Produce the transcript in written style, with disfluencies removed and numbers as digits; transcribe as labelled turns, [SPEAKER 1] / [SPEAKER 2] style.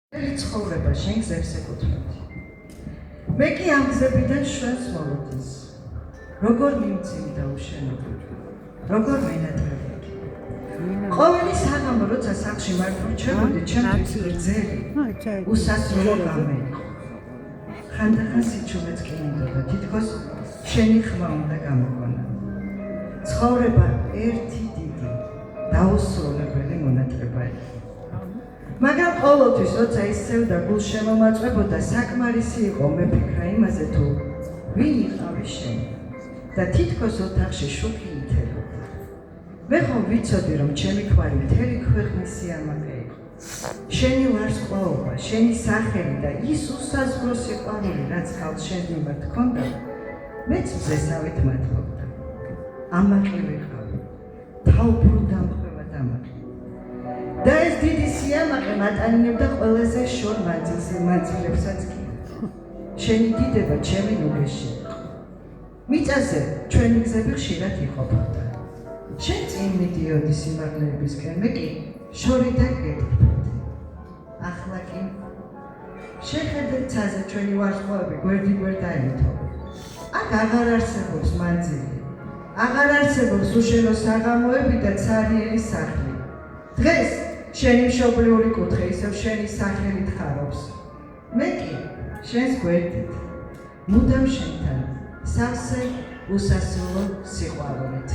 [SPEAKER 1] ცხოვრება შენ გზებს ეკუთვნოდი. მე კი ამ გზებიდან შვენს მოვედის. როგორ მიმცივი და უშენობი, როგორ მენატრები. ყოველი საღამო როცა სახლში მართავჩებოდი, ჩემთვის გრძელი, უსასრულო გამეიყო. ხანდახან სიჩუმეც კი მინდოდა, თითქოს შენი ხმა უნდა გამოგონა. ცხოვრება ერთი დიდი, დაუსრულებელი მონატრება იყო. მაგრამ ყოველთვის, როცა ისევდა გულშემომაწვებოდა, საკმარისი იყო მეფიქრა იმაზე, თუ ვინ იყავი შენ და თითქოს ოთახში შუქი ითელებდა. მე ხომ ვიცოდი, რომ ჩემი ქმარი მთელი ქვეყნის სიამაყე იყო. შენი ვარსკვლაობა, შენი სახელი და ის უსაზღვრო სიყვარული, რაც ხალხს შენ მიმართ ჰქონდა, მეც მზესავით მადლობდა. ამაყი ვიყავი, თავბრუ დამხვევა დამაყი. და ეს დიდი სიამაყე მატანინებდა ყველაზე შორ მანძილებსაც კი. შენი დიდება ჩემი ნუგეში იყო. მიწაზე ჩვენი გზები ხშირად იყოფოდა. შენ წინ მიდიოდი სიმაღლეებისკენ, მე კი შორიდან გეტყვი. ახლა კი შეხედე ცაზე ჩვენი ვარსკვლავები გვერდ-გვერდ აითო. აქ აღარ არსებობს მანძილი, აღარ არსებობს უშენო საღამოები და ცარიელი სახლი. დღეს შენი მშობლიური კუთხე ისევ შენი სახელით ხარობს. მე კი შენს გვერდით, მუდამ შენთან, სავსე უსასრულო სიყვარულით.